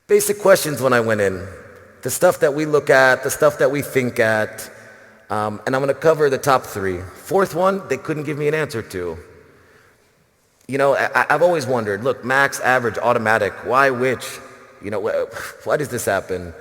Basic questions when I went in. The stuff that we look at, the stuff that we think at, and I'm going to cover the top three. Fourth one, they couldn't give me an answer to. You know, I've always wondered, look, max, average, automatic, why which? You know, why does this happen?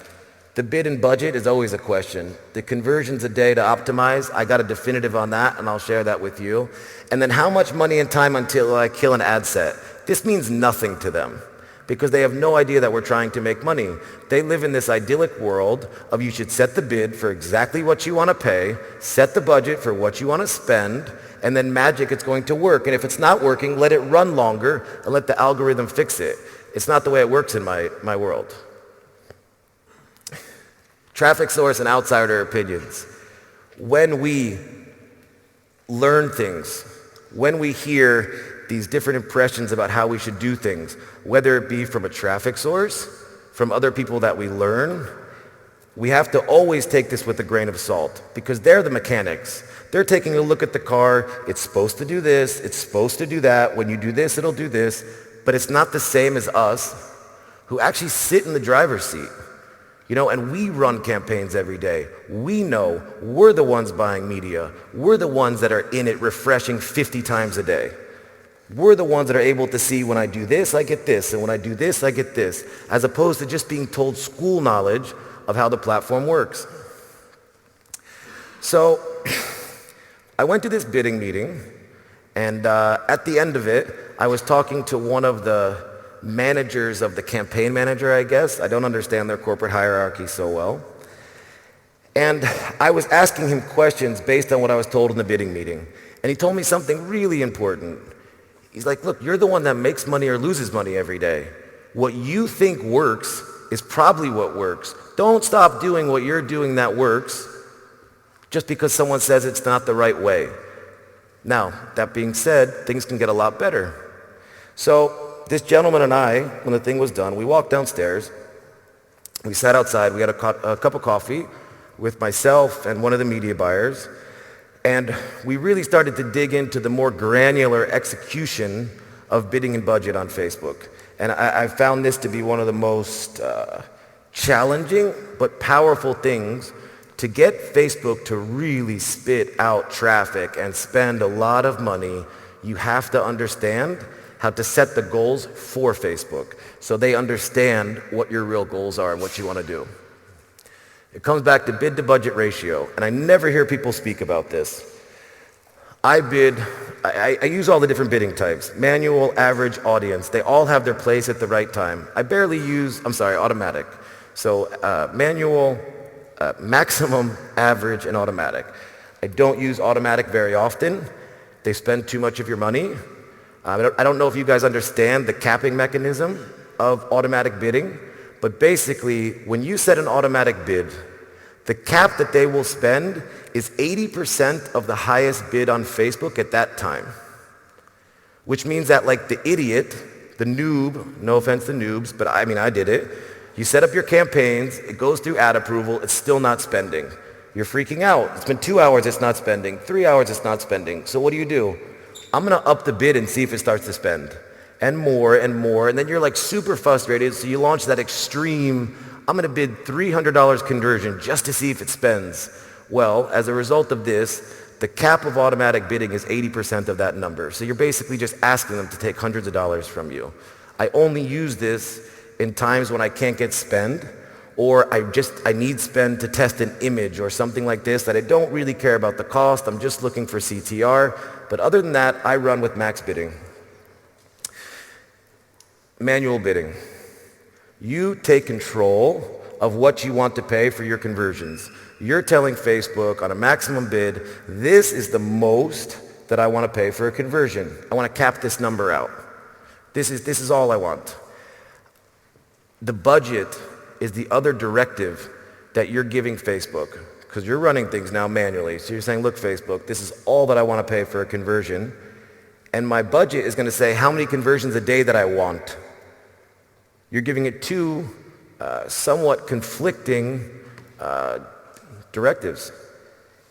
The bid and budget is always a question. The conversions a day to optimize, I got a definitive on that, and I'll share that with you. And then how much money and time until I kill an ad set? This means nothing to them, because they have no idea that we're trying to make money. They live in this idyllic world of you should set the bid for exactly what you want to pay, set the budget for what you want to spend, and then magic, it's going to work. And if it's not working, let it run longer and let the algorithm fix it. It's not the way it works in my world. Traffic source and outsider opinions. When we learn things, when we hear these different impressions about how we should do things, whether it be from a traffic source, from other people that we learn, we have to always take this with a grain of salt, because they're the mechanics. They're taking a look at the car. It's supposed to do this. It's supposed to do that. When you do this, it'll do this. But it's not the same as us who actually sit in the driver's seat. You know, and we run campaigns every day. We know we're the ones buying media. We're the ones that are in it refreshing 50 times a day. We're the ones that are able to see when I do this, I get this, and when I do this, I get this, as opposed to just being told school knowledge of how the platform works. So I went to this bidding meeting, and at the end of it, I was talking to one of the managers of the campaign manager, I guess. I don't understand their corporate hierarchy so well. And I was asking him questions based on what I was told in the bidding meeting. And he told me something really important. He's like, look, you're the one that makes money or loses money every day. What you think works is probably what works. Don't stop doing what you're doing that works just because someone says it's not the right way. Now, that being said, things can get a lot better. So this gentleman and I, when the thing was done, we walked downstairs. We sat outside. We had a cup of coffee with myself and one of the media buyers. And we really started to dig into the more granular execution of bidding and budget on Facebook. And I found this to be one of the most challenging but powerful things to get Facebook to really spit out traffic and spend a lot of money. You have to understand how to set the goals for Facebook so they understand what your real goals are and what you want to do. It comes back to bid to budget ratio, and I never hear people speak about this. I use all the different bidding types: manual, average, audience. They all have their place at the right time. I barely use, automatic. So manual, maximum, average, and automatic. I don't use automatic very often. They spend too much of your money. I don't know if you guys understand the capping mechanism of automatic bidding, but basically, when you set an automatic bid, the cap that they will spend is 80% of the highest bid on Facebook at that time, which means that, like the idiot, the noob, no offense to noobs, but I did it. You set up your campaigns, it goes through ad approval, it's still not spending. You're freaking out. It's been 2 hours, it's not spending. 3 hours, it's not spending. So what do? I'm going to up the bid and see if it starts to spend. And more, and then you're like super frustrated, so you launch that extreme, I'm going to bid $300 conversion just to see if it spends. Well, as a result of this, the cap of automatic bidding is 80% of that number. So you're basically just asking them to take hundreds of dollars from you. I only use this in times when I can't get spend, or I need spend to test an image or something like this that I don't really care about the cost. I'm just looking for CTR. But other than that, I run with max bidding. Manual bidding. You take control of what you want to pay for your conversions. You're telling Facebook on a maximum bid, this is the most that I want to pay for a conversion. I want to cap this number out. This is all I want. The budget is the other directive that you're giving Facebook, because you're running things now manually. So you're saying, look, Facebook, this is all that I want to pay for a conversion, and my budget is going to say how many conversions a day that I want. You're giving it two somewhat conflicting directives.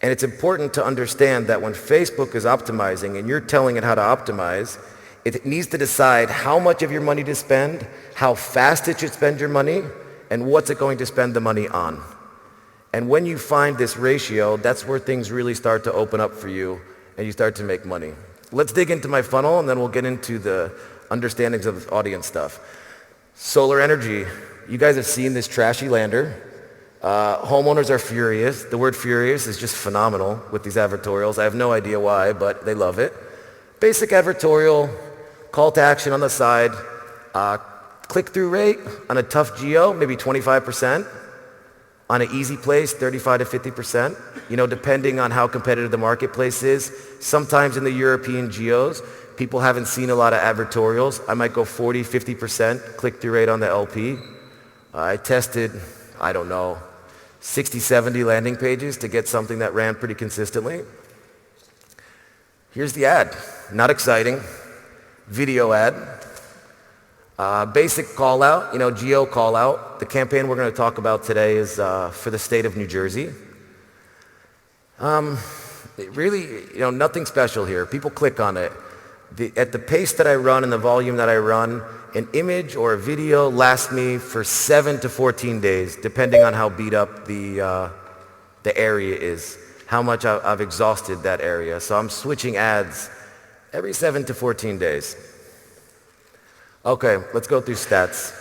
And it's important to understand that when Facebook is optimizing and you're telling it how to optimize, It needs to decide how much of your money to spend, how fast it should spend your money, and what's it going to spend the money on. And when you find this ratio, that's where things really start to open up for you and you start to make money. Let's dig into my funnel and then we'll get into the understandings of audience stuff. Solar energy. You guys have seen this trashy lander. Homeowners are furious. The word furious is just phenomenal with these advertorials. I have no idea why, but they love it. Basic advertorial, call to action on the side, click-through rate on a tough geo, maybe 25%. On an easy place, 35 to 50%, depending on how competitive the marketplace is. Sometimes in the European geos, people haven't seen a lot of advertorials. I might go 40, 50% click-through rate on the LP. I tested, 60, 70 landing pages to get something that ran pretty consistently. Here's the ad. Not exciting. Video ad. Basic call out, geo call out. The campaign we're going to talk about today is for the state of New Jersey. Really, nothing special here. People click on it. At the pace that I run and the volume that I run, an image or a video lasts me for 7 to 14 days, depending on how beat up the area is, how much I've exhausted that area. So I'm switching ads every 7 to 14 days. Okay, let's go through stats.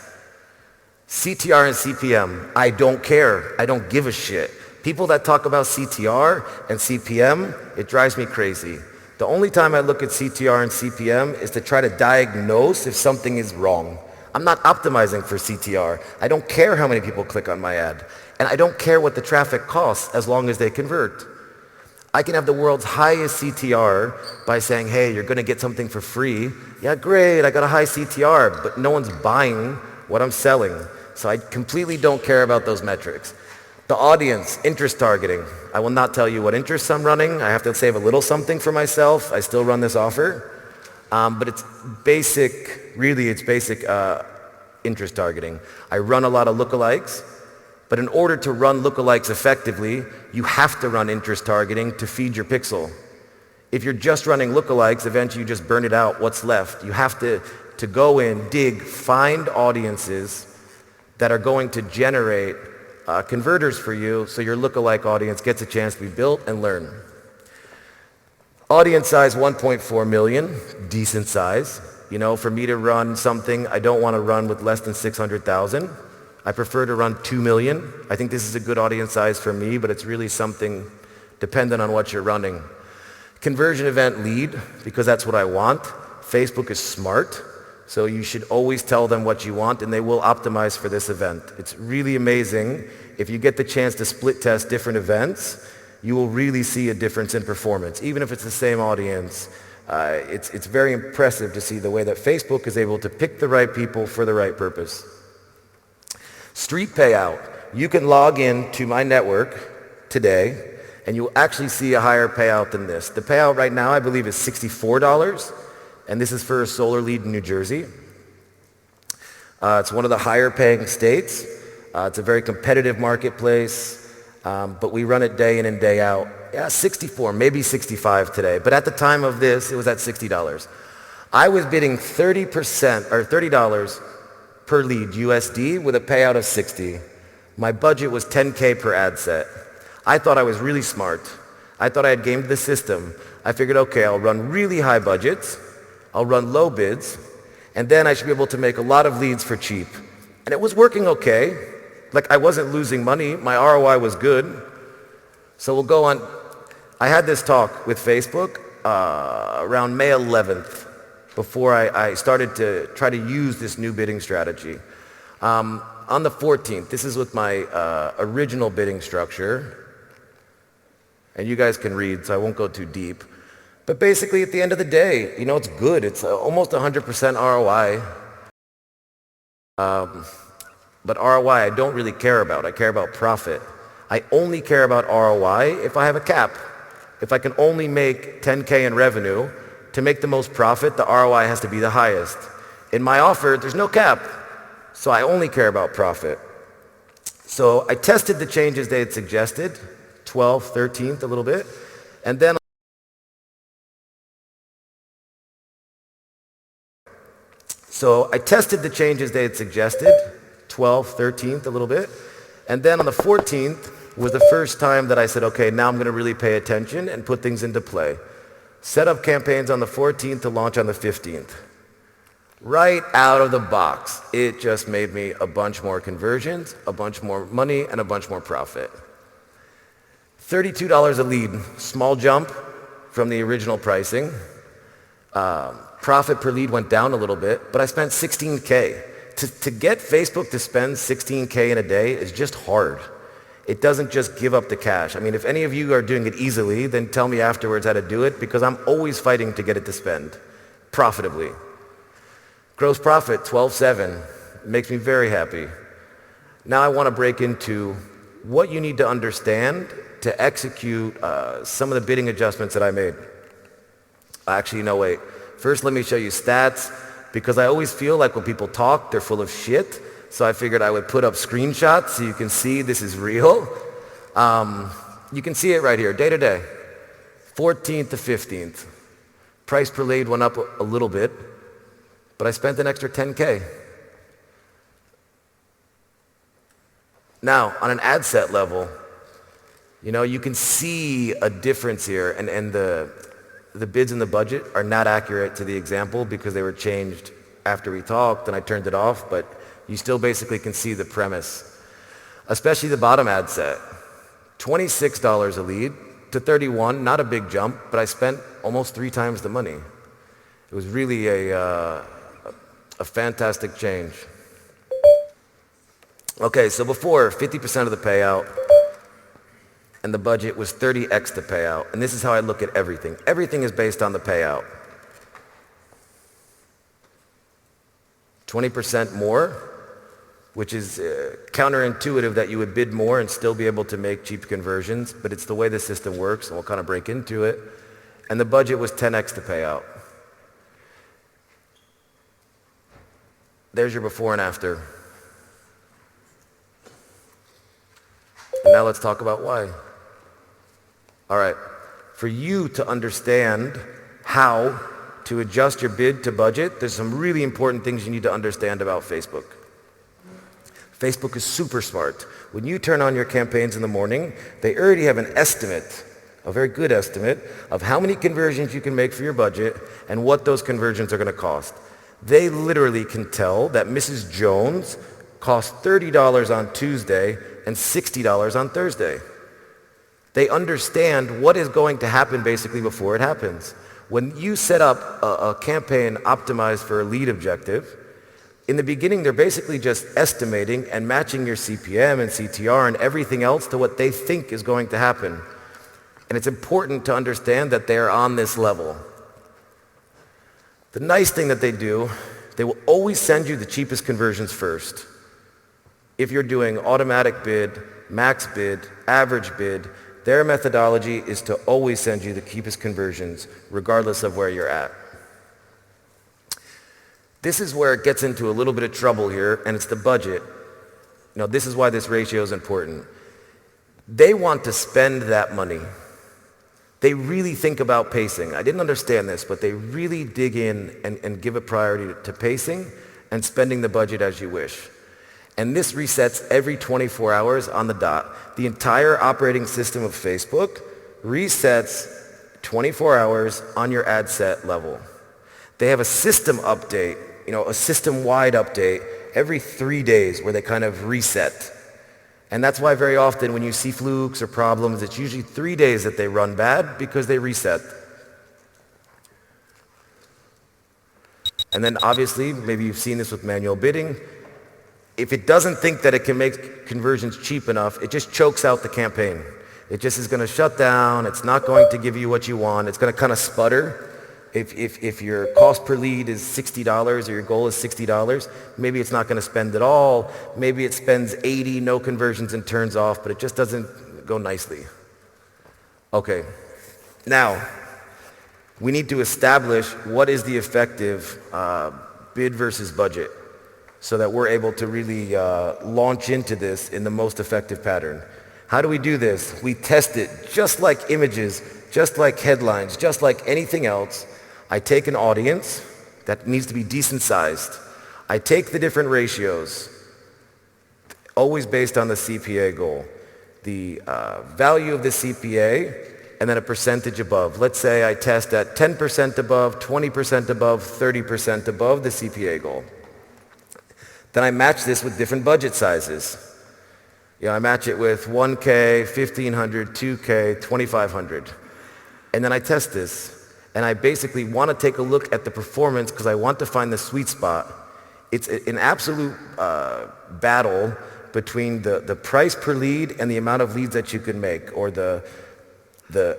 CTR and CPM, I don't care. I don't give a shit. People that talk about CTR and CPM, it drives me crazy. The only time I look at CTR and CPM is to try to diagnose if something is wrong. I'm not optimizing for CTR. I don't care how many people click on my ad. And I don't care what the traffic costs as long as they convert. I can have the world's highest CTR by saying, hey, you're going to get something for free. Yeah, great, I got a high CTR, but no one's buying what I'm selling. So I completely don't care about those metrics. The audience, interest targeting. I will not tell you what interests I'm running. I have to save a little something for myself. I still run this offer. But it's basic interest targeting. I run a lot of lookalikes. But in order to run lookalikes effectively, you have to run interest targeting to feed your pixel. If you're just running lookalikes, eventually you just burn it out. What's left? You have to go in, dig, find audiences that are going to generate converters for you so your lookalike audience gets a chance to be built and learn. Audience size 1.4 million, decent size. For me to run something, I don't want to run with less than 600,000. I prefer to run 2 million. I think this is a good audience size for me, but it's really something dependent on what you're running. Conversion event lead, because that's what I want. Facebook is smart, so you should always tell them what you want, and they will optimize for this event. It's really amazing. If you get the chance to split test different events, you will really see a difference in performance. Even if it's the same audience, it's very impressive to see the way that Facebook is able to pick the right people for the right purpose. Street payout. You can log in to my network today and you'll actually see a higher payout than this. The payout right now I believe is $64 and this is for a solar lead in New Jersey. It's one of the higher paying states. It's a very competitive marketplace, but we run it day in and day out. Yeah, 64, maybe 65 today, but at the time of this it was at $60. I was bidding 30% or $30 per lead USD with a payout of 60. My budget was 10K per ad set. I thought I was really smart. I thought I had gamed the system. I figured, okay, I'll run really high budgets, I'll run low bids, and then I should be able to make a lot of leads for cheap. And it was working okay. Like I wasn't losing money, my ROI was good. So we'll go on. I had this talk with Facebook around May 11th. Before I started to try to use this new bidding strategy. On the 14th, this is with my original bidding structure, and you guys can read, so I won't go too deep. But basically, at the end of the day, it's good. It's almost 100% ROI. But ROI, I don't really care about. I care about profit. I only care about ROI if I have a cap. If I can only make 10K in revenue, to make the most profit, the ROI has to be the highest. In my offer, there's no cap, so I only care about profit. So I tested the changes they had suggested, 12th, 13th, a little bit, and then So I tested the changes they had suggested, 12th, 13th, a little bit. And then on the 14th was the first time that I said, okay, now I'm going to really pay attention and put things into play. Set up campaigns on the 14th to launch on the 15th. Right out of the box, it just made me a bunch more conversions, a bunch more money, and a bunch more profit. $32 a lead, small jump from the original pricing. Profit per lead went down a little bit, but I spent $16K. To get Facebook to spend $16K in a day is just hard. It doesn't just give up the cash. I mean, if any of you are doing it easily, then tell me afterwards how to do it, because I'm always fighting to get it to spend profitably. Gross profit, 12.7, makes me very happy. Now I want to break into what you need to understand to execute some of the bidding adjustments that I made. Actually, no, wait. First, let me show you stats, because I always feel like when people talk, they're full of shit. So I figured I would put up screenshots so you can see this is real. You can see it right here, day to day, 14th to 15th. Price per lead went up a little bit, but I spent an extra 10K. Now, on an ad set level, you can see a difference here, and the bids in the budget are not accurate to the example because they were changed after we talked and I turned it off, but you still basically can see the premise. Especially the bottom ad set. $26 a lead to $31, not a big jump, but I spent almost 3 times the money. It was really a fantastic change. Okay, so before, 50% of the payout, and the budget was 30x the payout. And this is how I look at everything. Everything is based on the payout. 20% more, which is counterintuitive that you would bid more and still be able to make cheap conversions, but it's the way the system works, and we'll kind of break into it. And the budget was 10x the payout. There's your before and after. And now let's talk about why. All right, for you to understand how to adjust your bid to budget, there's some really important things you need to understand about Facebook. Facebook is super smart. When you turn on your campaigns in the morning, they already have an estimate, a very good estimate, of how many conversions you can make for your budget and what those conversions are going to cost. They literally can tell that Mrs. Jones costs $30 on Tuesday and $60 on Thursday. They understand what is going to happen basically before it happens. When you set up a campaign optimized for a lead objective, in the beginning they're basically just estimating and matching your CPM and CTR and everything else to what they think is going to happen. And it's important to understand that they're on this level. The nice thing that they do, they will always send you the cheapest conversions first. If you're doing automatic bid, max bid, average bid, their methodology is to always send you the cheapest conversions, regardless of where you're at. This is where it gets into a little bit of trouble here, and it's the budget. This is why this ratio is important. They want to spend that money. They really think about pacing. I didn't understand this, but they really dig in and give a priority to pacing and spending the budget as you wish. And this resets every 24 hours on the dot. The entire operating system of Facebook resets 24 hours on your ad set level. They have a system update, a system-wide update every 3 days where they kind of reset. And that's why very often when you see flukes or problems, it's usually 3 days that they run bad because they reset. And then obviously, maybe you've seen this with manual bidding, if it doesn't think that it can make conversions cheap enough, it just chokes out the campaign. It just is going to shut down. It's not going to give you what you want. It's going to kind of sputter. If your cost per lead is $60 or your goal is $60, maybe it's not going to spend at all. Maybe it spends 80, no conversions and turns off, but it just doesn't go nicely. Okay, now we need to establish what is the effective bid versus budget, so that we're able to really launch into this in the most effective pattern. How do we do this? We test it just like images, just like headlines, just like anything else. I take an audience that needs to be decent sized. I take the different ratios, always based on the CPA goal. The value of the CPA and then a percentage above. Let's say I test at 10% above, 20% above, 30% above the CPA goal. Then I match this with different budget sizes. I match it with 1K, 1,500, 2K, 2,500. And then I test this. And I basically want to take a look at the performance because I want to find the sweet spot. It's an absolute battle between the price per lead and the amount of leads that you can make, or the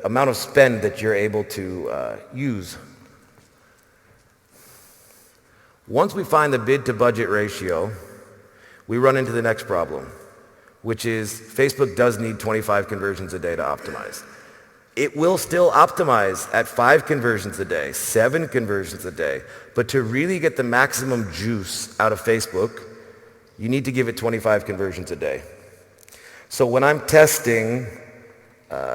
amount of spend that you're able to use. Once we find the bid to budget ratio, we run into the next problem, which is Facebook does need 25 conversions a day to optimize. It will still optimize at 5 conversions a day, 7 conversions a day, but to really get the maximum juice out of Facebook, you need to give it 25 conversions a day. So when I'm testing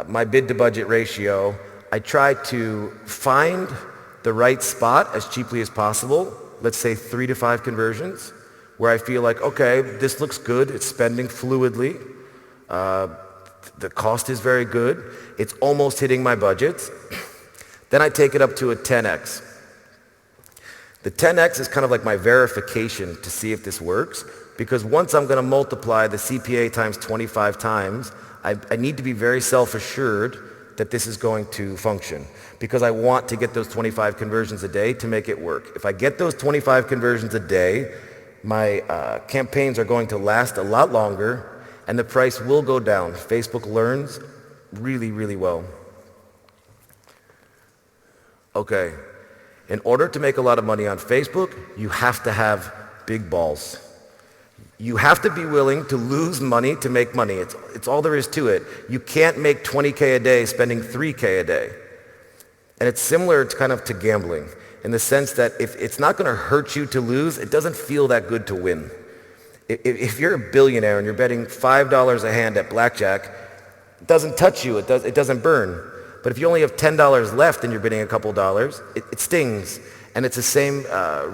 my bid to budget ratio, I try to find the right spot as cheaply as possible, let's say 3 to 5 conversions, where I feel like, okay, this looks good, it's spending fluidly, the cost is very good, it's almost hitting my budgets. Then I take it up to a 10x. The 10x is kind of like my verification to see if this works, because once I'm going to multiply the CPA times 25 times, I need to be very self-assured that this is going to function, because I want to get those 25 conversions a day to make it work. If I get those 25 conversions a day, my campaigns are going to last a lot longer, and the price will go down. Facebook learns really, really well. Okay, in order to make a lot of money on Facebook, you have to have big balls. You have to be willing to lose money to make money. It's all there is to it. You can't make 20K a day spending 3K a day. And it's similar to gambling in the sense that if it's not going to hurt you to lose, it doesn't feel that good to win. If you're a billionaire and you're betting $5 a hand at blackjack, it doesn't touch you, it doesn't burn. But if you only have $10 left and you're bidding a couple dollars, it stings. And it's the same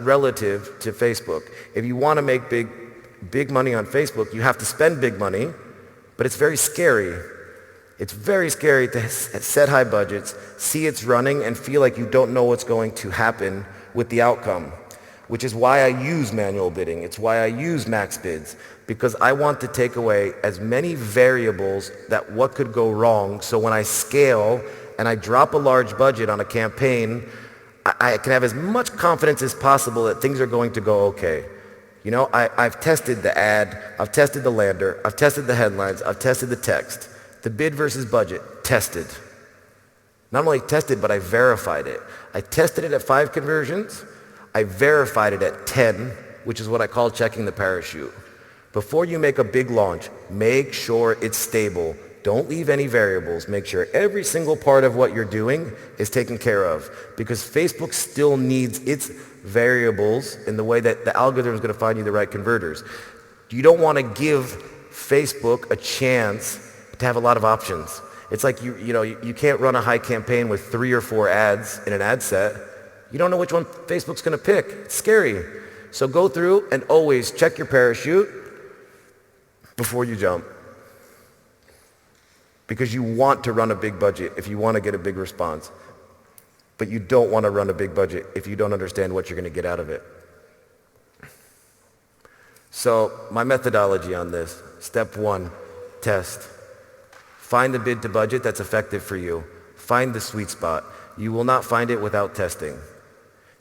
relative to Facebook. If you want to make big money on Facebook, you have to spend big money, but it's very scary. It's very scary to set high budgets, see it's running, and feel like you don't know what's going to happen with the outcome, which is why I use manual bidding. It's why I use max bids, because I want to take away as many variables that what could go wrong, so when I scale and I drop a large budget on a campaign, I can have as much confidence as possible that things are going to go okay. I've tested the ad, I've tested the lander, I've tested the headlines, I've tested the text. The bid versus budget, tested. Not only tested, but I verified it. I tested it at 5 conversions. I verified it at 10, which is what I call checking the parachute. Before you make a big launch, make sure it's stable. Don't leave any variables. Make sure every single part of what you're doing is taken care of, because Facebook still needs its variables in the way that the algorithm is going to find you the right converters. You don't want to give Facebook a chance to have a lot of options. It's like you can't run a high campaign with 3 or 4 ads in an ad set. You don't know which one Facebook's going to pick. It's scary. So go through and always check your parachute before you jump, because you want to run a big budget if you want to get a big response, but you don't want to run a big budget if you don't understand what you're going to get out of it. So my methodology on this: step 1, test. Find the bid to budget that's effective for you. Find the sweet spot. You will not find it without testing.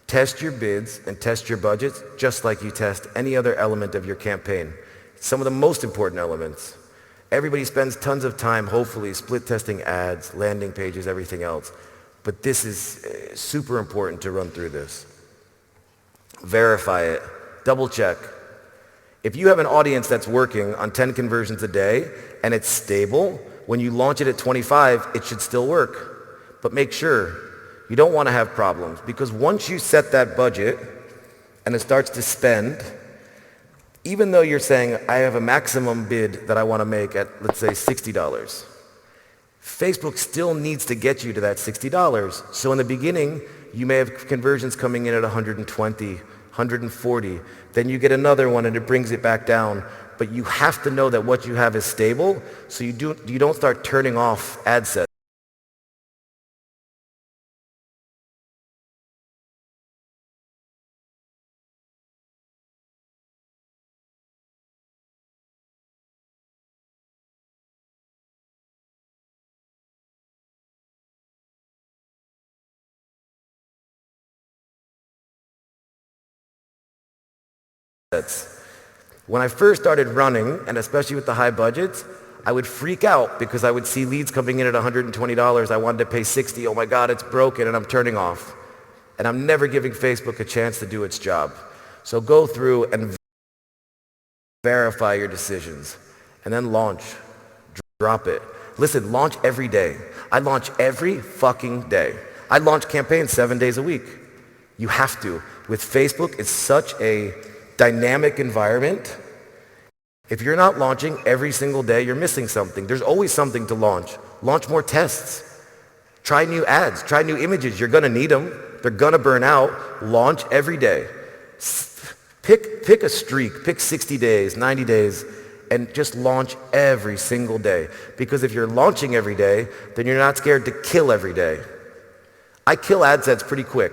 Test your bids and test your budgets just like you test any other element of your campaign. It's some of the most important elements. Everybody spends tons of time, hopefully, split testing ads, landing pages, everything else. But this is super important to run through this. Verify it. Double check. If you have an audience that's working on 10 conversions a day and it's stable, when you launch it at 25, it should still work. But make sure. You don't want to have problems, because once you set that budget and it starts to spend, even though you're saying, I have a maximum bid that I want to make at, let's say, $60, Facebook still needs to get you to that $60. So in the beginning, you may have conversions coming in at 120, 140. Then you get another one and it brings it back down. But you have to know that what you have is stable, so you don't start turning off ad sets. When I first started running, and especially with the high budgets, I would freak out because I would see leads coming in at $120. I wanted to pay 60. Oh my God, it's broken, and I'm turning off. And I'm never giving Facebook a chance to do its job. So go through and verify your decisions, and then launch. Drop it. Listen, launch every day. I launch every fucking day. I launch campaigns 7 days a week. You have to. With Facebook, it's such a dynamic environment. If you're not launching every single day, you're missing something. There's always something to launch. Launch more tests. Try new ads. Try new images. You're gonna need them. They're gonna burn out. Launch every day. Pick a streak. Pick 60 days, 90 days, and just launch every single day. Because if you're launching every day, then you're not scared to kill every day. I kill ad sets pretty quick.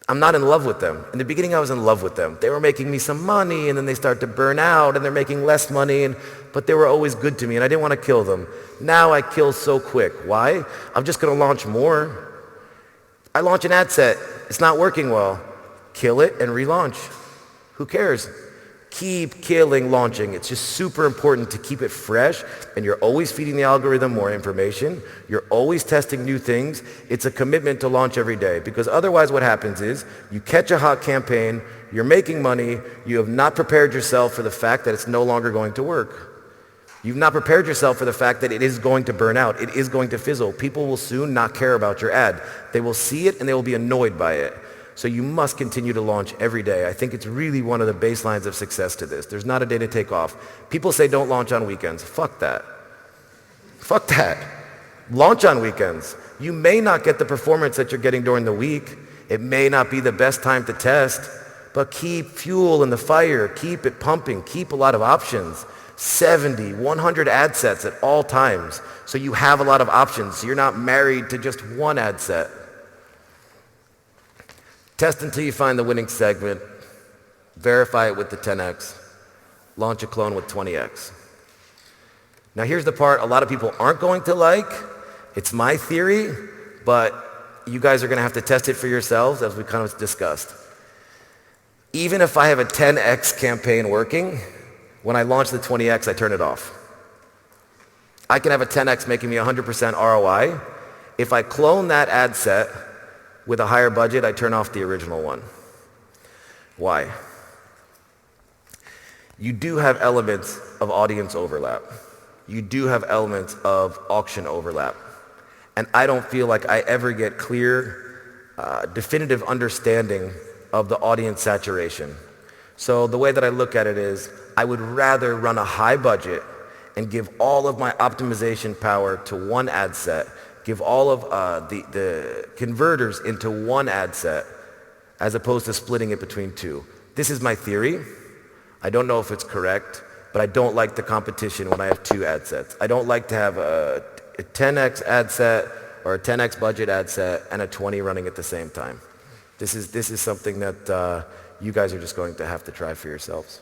I'm not in love with them. In the beginning, I was in love with them. They were making me some money, and then they start to burn out, and they're making less money, but they were always good to me, and I didn't want to kill them. Now I kill so quick. Why? I'm just going to launch more. I launch an ad set. It's not working well. Kill it and relaunch. Who cares? Keep killing launching. It's just super important to keep it fresh, and you're always feeding the algorithm more information. You're always testing new things. It's a commitment to launch every day, because otherwise what happens is you catch a hot campaign, you're making money, you have not prepared yourself for the fact that it's no longer going to work. You've not prepared yourself for the fact that it is going to burn out. It is going to fizzle. People will soon not care about your ad. They will see it and they will be annoyed by it. So you must continue to launch every day. I think it's really one of the baselines of success to this. There's not a day to take off. People say don't launch on weekends. Fuck that. Fuck that. Launch on weekends. You may not get the performance that you're getting during the week. It may not be the best time to test, but keep fuel in the fire. Keep it pumping. Keep a lot of options. 70, 100 ad sets at all times. So you have a lot of options. So you're not married to just one ad set. Test until you find the winning segment, verify it with the 10x, launch a clone with 20x. Now here's the part a lot of people aren't going to like. It's my theory, but you guys are gonna have to test it for yourselves, as we kind of discussed. Even if I have a 10x campaign working, when I launch the 20x, I turn it off. I can have a 10x making me 100% ROI. If I clone that ad set, with a higher budget, I turn off the original one. Why? You do have elements of audience overlap. You do have elements of auction overlap. And I don't feel like I ever get clear, definitive understanding of the audience saturation. So the way that I look at it is, I would rather run a high budget and give all of my optimization power to one ad set, give all of the converters into one ad set, as opposed to splitting it between two. This is my theory. I don't know if it's correct, but I don't like the competition when I have two ad sets. I don't like to have a 10x ad set or a 10x budget ad set and a 20 running at the same time. This is something that you guys are just going to have to try for yourselves.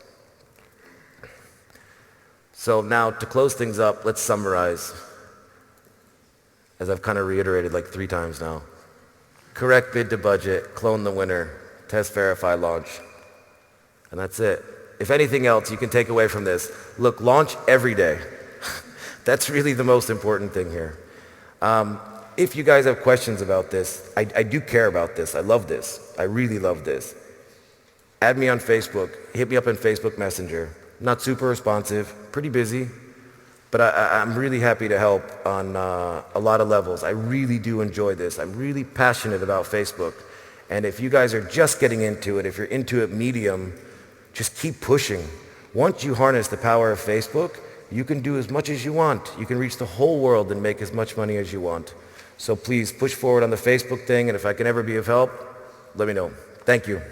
So now, to close things up, let's summarize, as I've kind of reiterated like 3 times now. Correct bid to budget, clone the winner, test, verify, launch. And that's it. If anything else you can take away from this, look, launch every day. That's really the most important thing here. If you guys have questions about this, I do care about this. I love this. I really love this. Add me on Facebook. Hit me up on Facebook Messenger. Not super responsive, pretty busy, but I'm really happy to help on a lot of levels. I really do enjoy this. I'm really passionate about Facebook. And if you guys are just getting into it, if you're into it medium, just keep pushing. Once you harness the power of Facebook, you can do as much as you want. You can reach the whole world and make as much money as you want. So please push forward on the Facebook thing, and if I can ever be of help, let me know. Thank you.